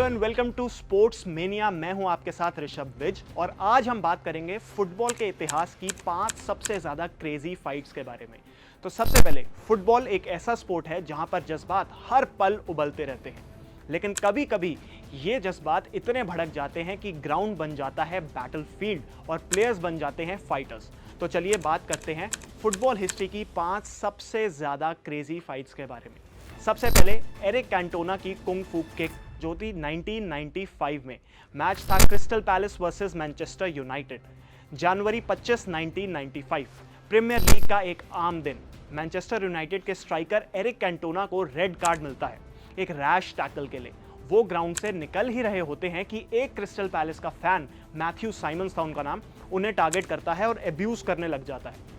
And welcome to sports mania. मैं हूं आपके साथ ऋषभ विज और आज हम बात करेंगे फुटबॉल के इतिहास की 5 सबसे ज्यादा क्रेजी फाइट्स के बारे में। तो सबसे पहले, फुटबॉल एक ऐसा स्पोर्ट है जहां पर जज्बात हर पल उबलते रहते हैं, लेकिन कभी कभी ये जज्बात इतने भड़क जाते हैं कि ग्राउंड बन जाता है बैटलफील्ड और प्लेयर्स बन जाते हैं फाइटर्स। तो चलिए बात करते हैं फुटबॉल हिस्ट्री की 5 सबसे ज्यादा क्रेजी फाइट्स के बारे में। सबसे पहले एरिक कैंटोना की कुंग फू किक, जो थी 1995 में। मैच था Crystal Palace versus Manchester United, जनवरी 25, 1995। प्रीमियर लीग का एक आम दिन। मैनचेस्टर यूनाइटेड के स्ट्राइकर एरिक कैंटोना को रेड कार्ड मिलता है एक रैश टैकल के लिए। वो ग्राउंड से निकल ही रहे होते हैं कि एक क्रिस्टल पैलेस का फैन, मैथ्यू साइमंस था उनका नाम, उन्हें टारगेट करता है और एब्यूज करने लग जाता है।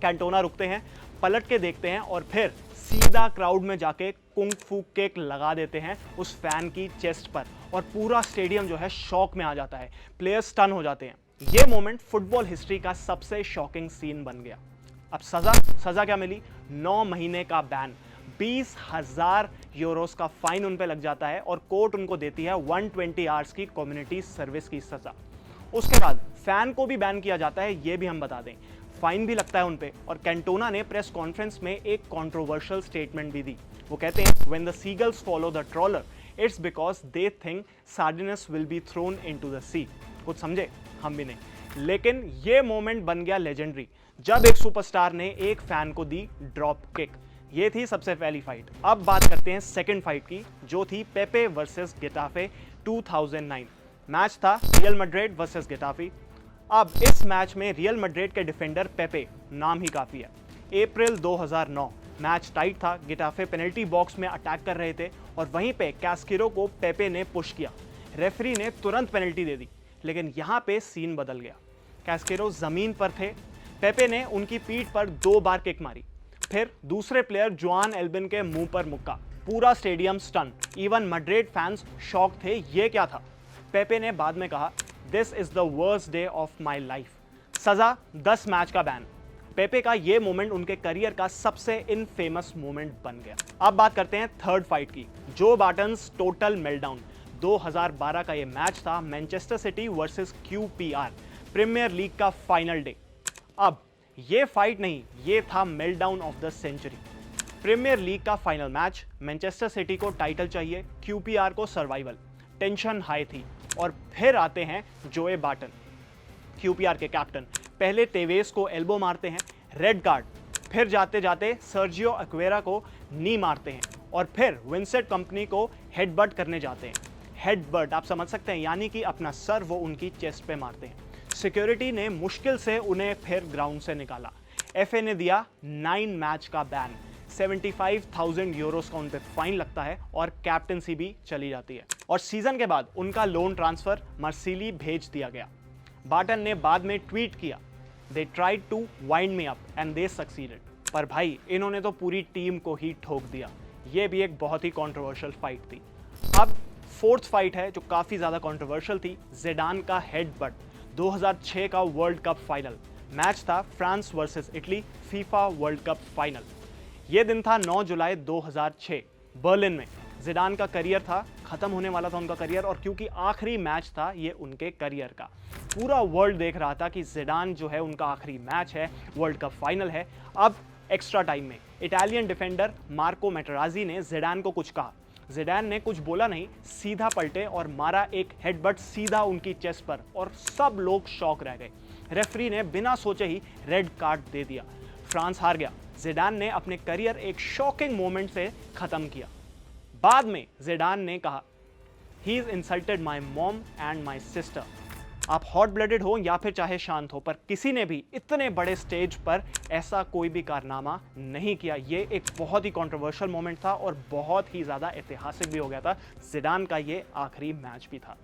कैंटोना रुकते हैं, पलट के देखते हैं और फिर सीधा क्राउड में जाके कुंग फू किक लगा देते हैं उस फैन की चेस्ट पर और पूरा स्टेडियम जो है शॉक में आ जाता है। प्लेयर्स स्टन हो जाते हैं। ये मोमेंट फुटबॉल हिस्ट्री का सबसे शॉकिंग सीन बन गया। अब सजा क्या मिली? 9 महीने का बैन, 20,000 यूरोस का फाइन उन पे लग जाता है और कोर्ट उनको देती है 120 आवर्स की कम्युनिटी सर्विस की सजा। उसके बाद फैन को भी बैन किया जाता है, ये भी हम बता दें। फाइन भी लगता है उन पे। और कैंटोना ने प्रेस कॉन्फ्रेंस में एक कंट्रोवर्शियल स्टेटमेंट भी दी। वो कहते हैं, when the seagulls follow the trawler it's because they think sardines will be thrown into the sea. कुछ समझे? हम भी नहीं। लेकिन ये मोमेंट बन गया लेजेंडरी जब एक सुपरस्टार ने एक फैन को दी ड्रॉप किक। ये थी सबसे पहली फाइट। अब बात करते हैं सेकंड फाइट की, जो थी पेपे वर्सेस गेटाफे 2009। मैच था रियल मैड्रिड वर्सेस गेटाफे। अब इस मैच में रियल मैड्रिड के डिफेंडर पेपे, नाम ही काफी है। अप्रैल 2009, मैच टाइट था। गेटाफे पेनल्टी बॉक्स में अटैक कर रहे थे और वहीं पे कैस्केरो को पेपे ने पुश किया। रेफरी ने तुरंत पेनल्टी दे दी, लेकिन यहां पे सीन बदल गया। कैस्केरो जमीन पर थे, पेपे ने उनकी पीठ पर 2 बार किक मारी। फिर दूसरे प्लेयर जोआन एल्बिन के मुंह पर मुक्का। पूरा stadium stun, even Madrid fans shock थे। ये क्या था? पेपे ने बाद में कहा, this is the worst day of my life. सजा 10 मैच का बैन। पेपे का ये मोमेंट उनके करियर का सबसे इनफेमस मोमेंट बन गया। अब बात करते हैं थर्ड फाइट की, जो बार्टन्स टोटल मेल्टडाउन। 2012 का ये मैच था Manchester City versus QPR, Premier League का फाइनल डे। अब ये फाइट नहीं, ये था meltdown of the century. Premier League का फाइनल मैच, मैनचेस्टर सिटी को टाइटल चाहिए, क्यूपीआर को सर्वाइवल। टेंशन हाई थी। और फिर आते हैं जोए बार्टन, क्यूपीआर के कैप्टन। पहले टेवेस को एल्बो मारते हैं, रेड कार्ड। फिर जाते जाते सर्जियो एक्वेरा को नी मारते हैं और फिर विंसेंट कंपनी को हेडबट करने जाते हैं। हेडबट आप समझ सकते हैं, यानी कि अपना सर वो उनकी चेस्ट पे मारते हैं। सिक्योरिटी ने मुश्किल से उन्हें फिर ग्राउंड से निकाला। एफए ने दिया 9 मैच का बैन, 75,000 यूरोस का उन पे फाइन लगता है और कैप्टनसी भी चली जाती है। और सीजन के बाद उनका लोन ट्रांसफर मार्सिली भेज दिया गया। बार्टन ने बाद में ट्वीट किया, they tried to wind me up and they succeeded. पर भाई, इन्होंने तो पूरी टीम को ही ठोक दिया। ये भी एक बहुत ही कंट्रोवर्शियल फाइट थी। अब फोर्थ फाइट है जो काफी ज्यादा कंट्रोवर्शियल थी, जिडान का हेडबट, 2006 का वर्ल्ड कप फाइनल। मैच था France versus Italy, FIFA world cup final. ये दिन था 9 जुलाई 2006, बर्लिन में। जिडान का करियर था, खत्म होने वाला था उनका करियर, और क्योंकि आखिरी मैच था ये उनके करियर का, पूरा वर्ल्ड देख रहा था कि जिडान जो है उनका आखिरी मैच है, वर्ल्ड कप फाइनल है। अब एक्स्ट्रा टाइम में इटालियन डिफेंडर मार्को मैटेराजी ने जिडान को कुछ कहा। जिडान ने कुछ बोला नहीं, सीधा पलटे और मारा एक हेडबट सीधा उनकी चेस्ट पर और सब लोग शॉक रह गए। रेफरी ने बिना सोचे ही रेड कार्ड दे दिया। फ्रांस हार गया। जिडान ने अपने करियर एक शॉकिंग मोमेंट से खत्म किया। बाद में जिडान ने कहा, he is insulted my mom and my sister. आप हॉट ब्लडेड हो या फिर चाहे शांत हो, पर किसी ने भी इतने बड़े स्टेज पर ऐसा कोई भी कारनामा नहीं किया। ये एक बहुत ही कंट्रोवर्शियल मोमेंट था और बहुत ही ज्यादा ऐतिहासिक भी हो गया था। जिडान का ये आखिरी मैच भी था।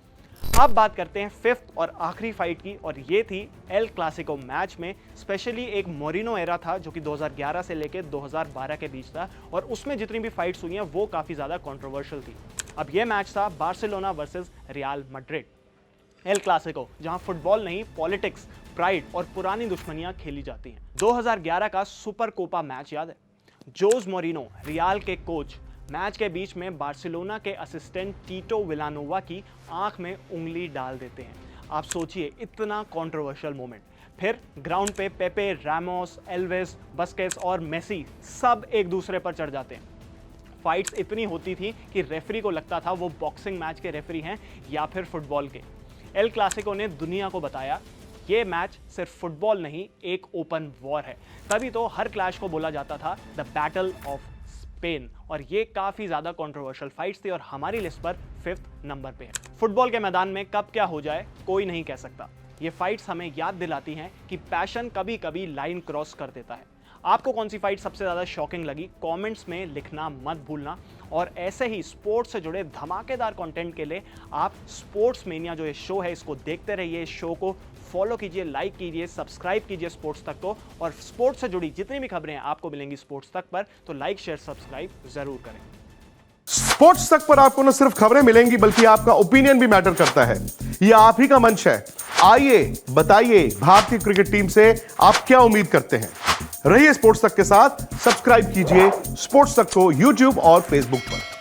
अब बात करते हैं फिफ्थ और आखिरी फाइट की, और ये थी एल क्लासिको मैच में। स्पेशली एक मोरिनो एरा था जो कि 2011 से लेकर 2012 के बीच था, और उसमें जितनी भी फाइट्स हुई हैं वो काफी ज्यादा कंट्रोवर्शियल थी। अब ये मैच था Barcelona versus real Madrid, El Clasico, जहां फुटबॉल नहीं, पॉलिटिक्स, प्राइड और पुरानी दुश्मनियां खेली जाती हैं। 2011 का सुपर कोपा मैच याद है? जोज मोरिनो, रियल के कोच, मैच के बीच में बार्सिलोना के असिस्टेंट टीटो विलानोवा की आंख में उंगली डाल देते हैं। आप सोचिए, इतना कंट्रोवर्शियल मोमेंट। फिर ग्राउंड पे पेपे, रामोस, एल्वेस, बस्केस और मेसी सब एक दूसरे पर चढ़ जाते हैं। फाइट्स इतनी होती थी कि रेफरी को लगता था वो बॉक्सिंग मैच के रेफरी हैं या फिर फुटबॉल के। एल क्लासिको ने दुनिया को बताया ये मैच सिर्फ फुटबॉल नहीं, एक ओपन वॉर है। तभी तो हर क्लैश को बोला जाता था द बैटल ऑफ स्पेन, और ये काफी ज्यादा कंट्रोवर्शियल फाइट्स थी और हमारी लिस्ट पर 5th नंबर पे है। फुटबॉल के मैदान में कब क्या हो जाए कोई नहीं कह सकता। ये फाइट्स हमें याद दिलाती हैं कि पैशन कभी कभी लाइन क्रॉस कर देता है। आपको कौन सी फाइट सबसे ज्यादा शॉकिंग लगी, कमेंट्स में लिखना मत भूलना। और ऐसे ही स्पोर्ट्स से जुड़े धमाकेदार कंटेंट के लिए आप स्पोर्ट्स मेनिया जो ये शो है इसको देखते रहिए। इस शो को फॉलो कीजिए, लाइक कीजिए, सब्सक्राइब कीजिए स्पोर्ट्स तक को। और स्पोर्ट्स से जुड़ी जितनी भी खबरें आपको मिलेंगी स्पोर्ट्स तक पर, तो लाइक शेयर सब्सक्राइब जरूर करें। स्पोर्ट्स तक पर आपको न सिर्फ खबरें मिलेंगी बल्कि आपका ओपिनियन भी मैटर करता है। ये आप ही का मंच है। आइए बताइए, भारतीय क्रिकेट टीम से आप क्या उम्मीद करते हैं। रहिए स्पोर्ट्स तक के साथ, सब्सक्राइब कीजिए स्पोर्ट्स तक को यूट्यूब और फेसबुक पर।